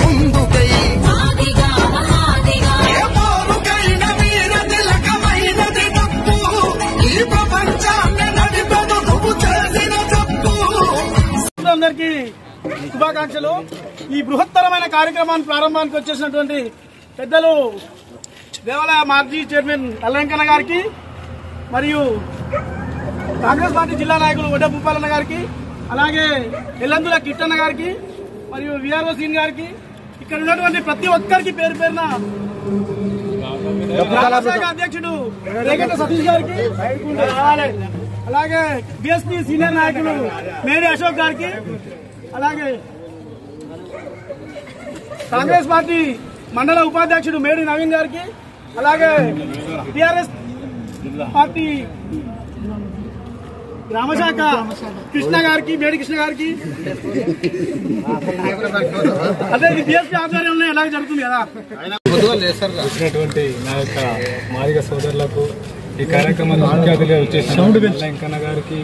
ముందుకై ఏ పోరుకైన వీర తిలకమైనది తప్పు ఈ ప్రపంచాన్ని నడిపెదు నువ్వు చేసిన తప్పు. అందరికీ శుభాకాంక్షలు. ఈ బృహత్తరమైన కార్యక్రమాన్ని ప్రారంభానికి వచ్చేసినటువంటి పెద్దలు దేవాలయ మాజీ చైర్మన్ నల్లవెంకన్న గారికి మరియు కాంగ్రెస్ పార్టీ జిల్లా నాయకులు వడ్డ భూపాలన్న గారికి, అలాగే ఎల్లందుల కిట్టన్న గారికి మరియు విఆర్ఓ సీన్ గారికి, ఇక్కడ ఉన్నటువంటి ప్రతి ఒక్కరికి పేరు పేరున శాఖ అధ్యక్షుడు రేగంట సతీష్ గారికి, అలాగే బీఎస్పీ సీనియర్ నాయకులు మేడి అశోక్ గారికి, అలాగే కాంగ్రెస్ పార్టీ మండల ఉపాధ్యక్షుడు మేడి నవీన్ గారికి, అలాగే టిఆర్ఎస్ పార్టీ గ్రామశాఖ కృష్ణ గారికి, మేడి కృష్ణ గారికి, అదే బీఎస్పీ ఆధ్వర్యంలో ఎలాగ జరుగుతుంది కదా. వచ్చినటువంటి నా యొక్క మాదిగ సోదరులకు, ఈ కార్యక్రమాన్ని ముఖ్య అతిథిగా వచ్చేసిన వెంకన్న గారికి,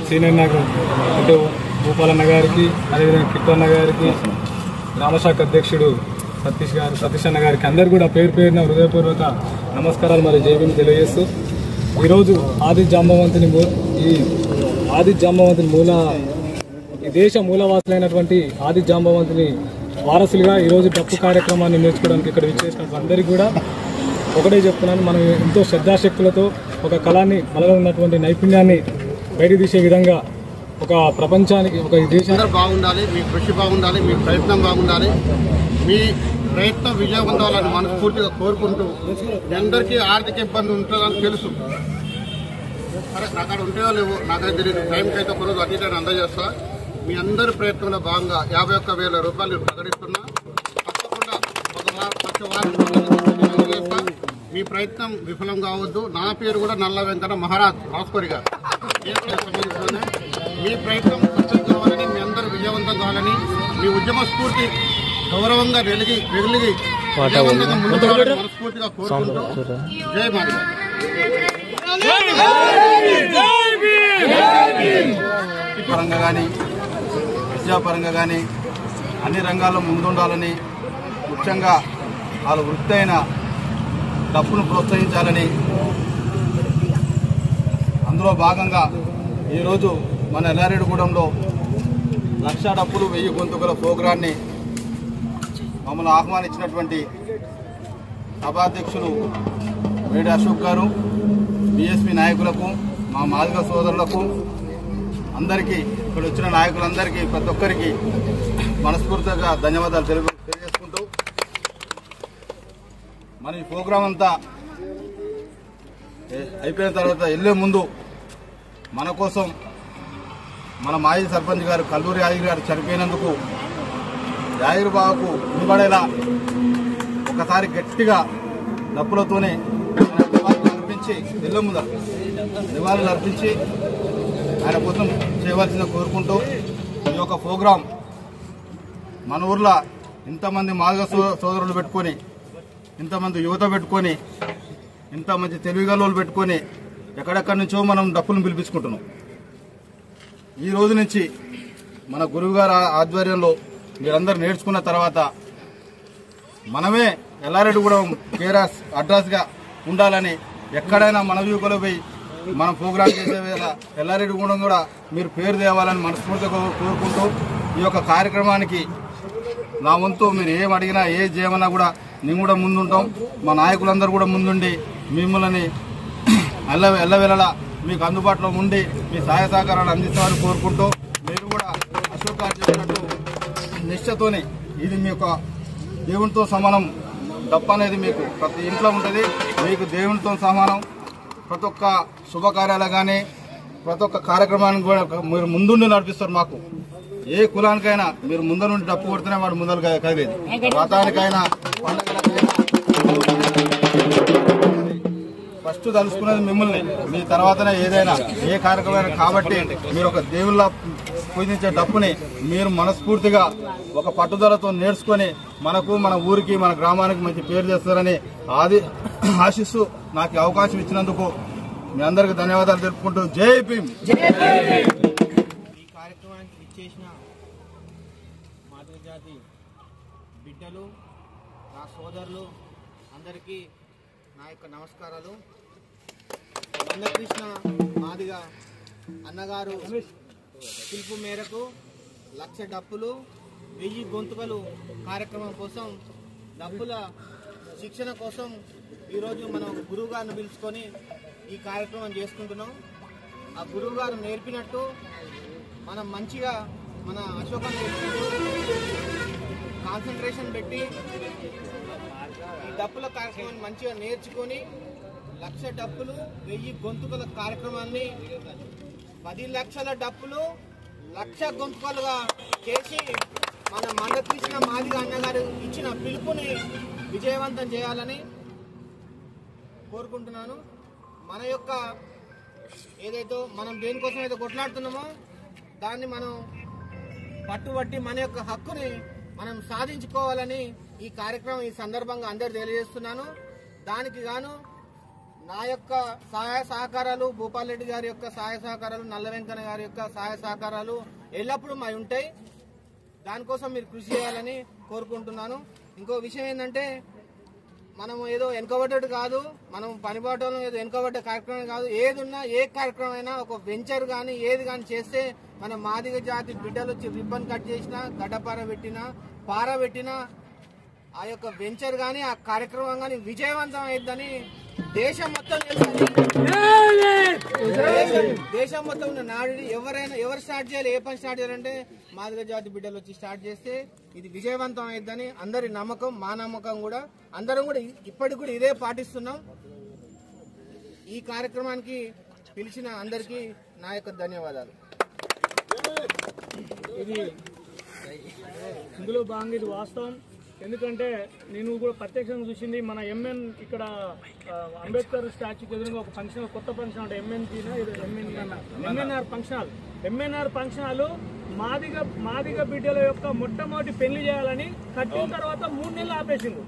సీనియర్ నాయకుడు భూపాలన్న గారికి, అదేవిధంగా కిట్టన్న గారికి, గ్రామశాఖ అధ్యక్షుడు సతీష్ అన్న గారికి అందరు కూడా పేరు పేరున హృదయపూర్వక నమస్కారాలు మరి జైబీని తెలియజేస్తూ, ఈరోజు ఆది జాంబవంతుని ఈ దేశ మూలవాసులైనటువంటి ఆది జాంబవంతుని వారసులుగా ఈరోజు డప్పు కార్యక్రమాన్ని నేర్చుకోవడానికి ఇక్కడ విచ్చేసినటువంటి అందరికీ కూడా ఒకటే చెప్తున్నాను, మనం ఎంతో శ్రద్ధాశక్తులతో ఒక కళాన్ని మనలో ఉన్నటువంటి నైపుణ్యాన్ని బయట తీసే విధంగా ఒక ప్రపంచానికి ఒక దేశం బాగుండాలి, మీ కృషి బాగుండాలి, మీ ప్రయత్నం బాగుండాలి, మీ ప్రయత్నం విజయవంతాలని మనస్ఫూర్తిగా కోరుకుంటూ, మీ అందరికీ ఆర్థిక ఇబ్బంది ఉంటుందని తెలుసు, సరే అక్కడ ఉంటేవో లేవు నాకైతే తెలియదు, టైంకి అయితే కొనదు అటు ఇటు అందజేస్తా. మీ అందరి ప్రయత్నంలో భాగంగా 51,000 రూపాయలు ప్రకటిస్తున్నా. తప్పకుండా ఒక అందజేస్తా. మీ ప్రయత్నం విఫలం కావద్దు. నా పేరు కూడా నల్ల వెంకట మహారాజ్ రాసుకోరి గారు. మీ ప్రయత్నం సక్సెస్ కావాలని, మీ అందరూ విజయవంతం కావాలని, మీ ఉద్యమ స్ఫూర్తి గౌరవంగా వెలిగి విజయవంతంగా ముందుకు రావాలని మనస్ఫూర్తిగా కోరుకుంటూ జై మాదిగ. పరంగా కానీ విద్యాపరంగా కానీ అన్ని రంగాల్లో ముందుండాలని, ముఖ్యంగా వాళ్ళ వృత్తి అయిన డప్పును ప్రోత్సహించాలని, అందులో భాగంగా ఈరోజు మన ఎల్లారెడ్డిగూడెంలో 1,00,000 డప్పులు 1000 గొంతుకల ప్రోగ్రాన్ని మమ్మల్ని ఆహ్వానించినటువంటి సభాధ్యక్షులు మేడి అశోక్ గారు, బీఎస్పీ నాయకులకు, మా మాదిగ సోదరులకు అందరికీ, ఇక్కడ వచ్చిన నాయకులందరికీ ప్రతి ఒక్కరికి మనస్ఫూర్తిగా ధన్యవాదాలు తెలియజేసుకుంటూ, మన ఈ ప్రోగ్రాం అంతా అయిపోయిన తర్వాత వెళ్లే ముందు మన కోసం మన మాజీ సర్పంచ్ గారు కల్లూరి యాదగిరి గారు చనిపోయినందుకు యాదగిరి బాబుకు వినబడేలా ఒకసారి గట్టిగా డప్పులతోనే అర్పించి నివాళులు అర్పించి ఆయన కోసం చేయవలసిన కోరుకుంటూ, ఈ యొక్క ప్రోగ్రాం మన ఊర్లో ఇంతమంది మాదిగ సోదరులు పెట్టుకొని, ఇంతమంది యువత పెట్టుకొని, ఇంత మంచి తెలివిగలోళ్ళు పెట్టుకొని ఎక్కడెక్కడి నుంచో మనం డప్పులను పిలిపించుకుంటున్నాం. ఈ రోజు నుంచి మన గురువు గారి ఆధ్వర్యంలో మీరందరూ నేర్చుకున్న తర్వాత మనమే ఎల్లారెడ్డిగూడెం కేరాస్ అడ్రస్గా ఉండాలని, ఎక్కడైనా మన వ్యూకలో పోయి మనం ప్రోగ్రాం చేసే వేళ ఎల్లారెడ్డిగూడెం కూడా మీరు పేరు తేవాలని మనస్ఫూర్తిగా కోరుకుంటూ, ఈ యొక్క కార్యక్రమానికి నా వంతు మీరు ఏం అడిగినా ఏ చేయమన్నా కూడా మేము కూడా ముందుంటాం. మా నాయకులందరూ కూడా ముందుండి మిమ్మల్ని ఎల్లవేళలా మీకు అందుబాటులో ఉండి మీ సహాయ సహకారాలు అందిస్తామని కోరుకుంటూ, మీరు కూడా అశోక్ గారు చెప్పినట్టు నిష్ఠతోని ఇది మీ యొక్క దేవునితో సమానం. డప్పు అనేది మీకు ప్రతి ఇంట్లో ఉంటుంది, మీకు దేవునితో సమానం. ప్రతి ఒక్క శుభకార్యాలు కానీ ప్రతి ఒక్క కార్యక్రమానికి కూడా మీరు ముందుండి నడిపిస్తారు. మాకు ఏ కులానికైనా మీరు ముందు నుండి డప్పు కొడితేనే వాడు ముందరు కదిలేదు. వ్రతానికైనా పండుగలకైనా ఫస్ట్ తలుసుకునేది మిమ్మల్ని, మీ తర్వాతనే ఏదైనా ఏ కార్యక్రమం. కాబట్టి మీరు ఒక దేవుళ్ళ పూజించే డప్పుని మీరు మనస్ఫూర్తిగా ఒక పట్టుదలతో నేర్చుకొని మనకు, మన ఊరికి, మన గ్రామానికి మంచి పేరు చేస్తారని ఆశిస్తూ నాకు అవకాశం ఇచ్చినందుకు మీ అందరికి ధన్యవాదాలు తెలుపుకుంటూ జై భీమ్. ఈ కార్యక్రమానికి ఇచ్చేసిన మాదిగ జాతి బిడ్డలు, నా సోదరులు అందరికీ నా యొక్క నమస్కారాలు. మందకృష్ణ మాదిగ అన్నగారు పిలుపు మేరకు 1,00,000 డప్పులు 1000 గొంతుకలు కార్యక్రమం కోసం డప్పుల శిక్షణ కోసం ఈరోజు మనం గురువు గారిని పిలుచుకొని ఈ కార్యక్రమం చేసుకుంటున్నాం. ఆ గురువు గారు నేర్పినట్టు మనం మంచిగా మన అశోకం కాన్సన్ట్రేషన్ పెట్టి ఈ డప్పుల కార్యక్రమాన్ని మంచిగా నేర్చుకొని 1,00,000 డప్పులు 1000 గొంతుకల కార్యక్రమాన్ని 10 లక్షల డప్పులు 1,00,000 గొంతుకలుగా చేసి మన మందకృష్ణ మాదిగ అన్నగారు ఇచ్చిన పిలుపుని విజయవంతం చేయాలని కోరుకుంటున్నాను. మన యొక్క ఏదైతే మనం దేనికోసం అయితే కొట్లాడుతున్నామో దాన్ని మనం పట్టుబట్టి మన యొక్క హక్కుని మనం సాధించుకోవాలని ఈ కార్యక్రమం ఈ సందర్భంగా అందరు తెలియజేస్తున్నాను. దానికి గాను నా యొక్క సహాయ సహకారాలు, భూపాల్ రెడ్డి గారి యొక్క సహాయ సహకారాలు, నల్ల వెంకన్న గారి యొక్క సహాయ సహకారాలు ఎల్లప్పుడూ మావి ఉంటాయి. దానికోసం మీరు కృషి చేయాలని కోరుకుంటున్నాను. ఇంకో విషయం ఏంటంటే మనం ఏదో వెనుకబడ్డట్టు కాదు, మనం పనిబాటలో ఏదో వెనుకబడ్డ కార్యక్రమం కాదు. ఏది ఉన్నా ఏ కార్యక్రమం అయినా ఒక వెంచర్ కానీ ఏది కానీ చేస్తే మన మాదిగ జాతి బిడ్డలు వచ్చి రిబ్బన్ కట్ చేసినా, గడ్డపార పెట్టినా, పార పెట్టినా ఆ యొక్క వెంచర్ కానీ ఆ కార్యక్రమం కానీ విజయవంతం అయిందని దేశం మొత్తం దేశం మొత్తం ఉన్న నాడు ఎవరు స్టార్ట్ చేయాలి, ఏ పని స్టార్ట్ చేయాలంటే మాదిగ జాతి బిడ్డలు వచ్చి స్టార్ట్ చేస్తే ఇది విజయవంతం అయిద్దని అందరి నమ్మకం, మా నమ్మకం కూడా. అందరం కూడా ఇప్పటికి కూడా ఇదే పాటిస్తున్నాం. ఈ కార్యక్రమానికి పిలిచిన అందరికీ నా యొక్క ధన్యవాదాలు. ఇది ఇందులో భాగంగా ఇది వాస్తవం. ఎందుకంటే నేను కూడా ప్రత్యక్షంగా చూసింది మన ఎంఎన్ ఇక్కడ అంబేద్కర్ స్టాచ్యూకి ఎదురుగా ఒక ఫంక్షన్, కొత్త ఫంక్షన్ అంటే MNR function hall. MNR function hall Madiga బిడ్డల యొక్క మొట్టమొదటి పెళ్లి చేయాలని కట్టిన తర్వాత 3 నెలలు ఆపేసింది.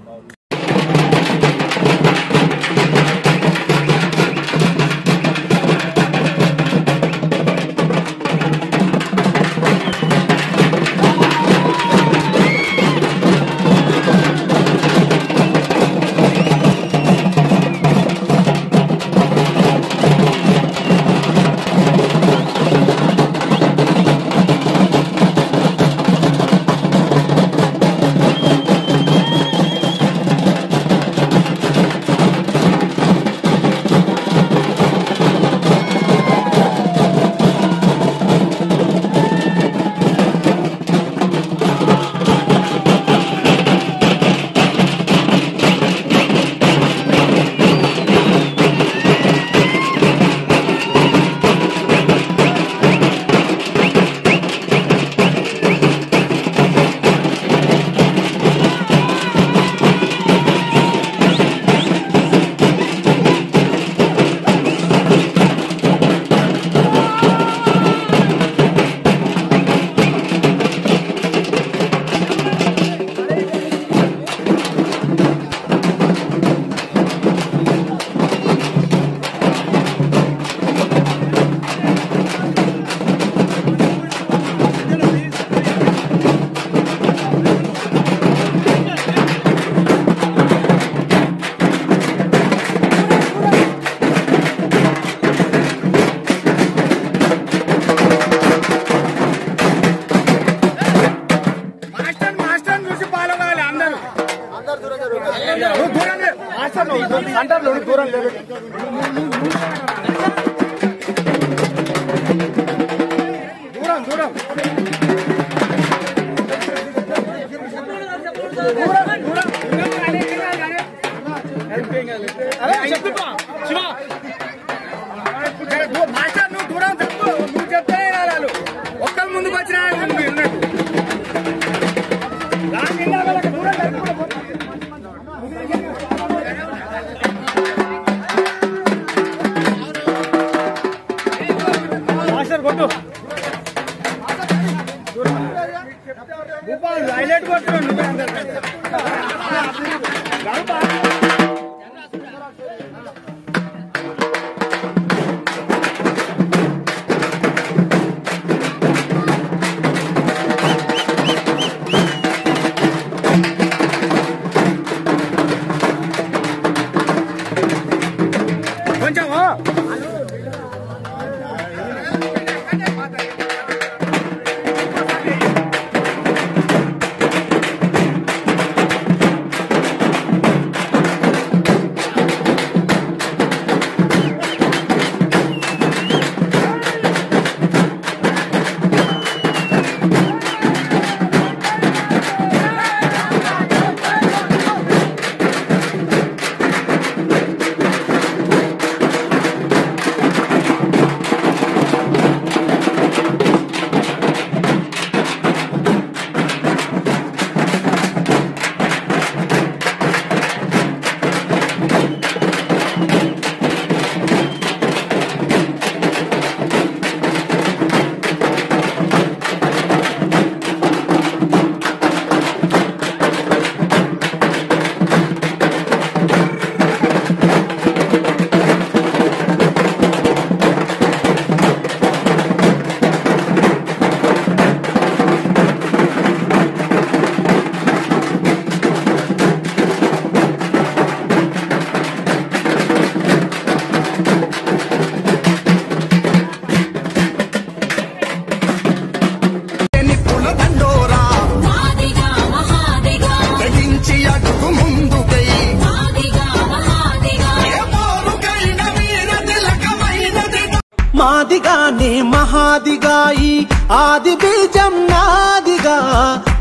మాదిగానే మహాదిగాయి ఆది బీజం నాదిగా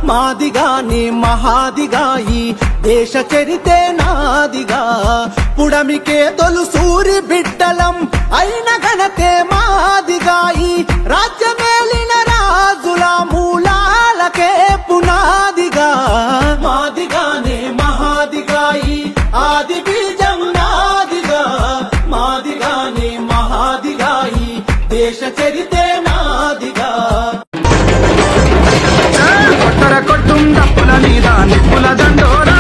మాదిగానే మహాదిగాయి దేశ చరితే నాదిగా పుడమికే తొలుసూరి బిడ్డలం అయిన గణతే మాదిగాయి రాజ్యమేలిన రాజుల మూలాలకే పునాదిగా మాదిగానే మహాదిగాయి ఆది బీజం నాదిగా మాదిగానే మహాదిగాయి దేశ చరితే నాదిగా కొట్టర కొట్టుండప్పుల మీద నిప్పుల దండోరా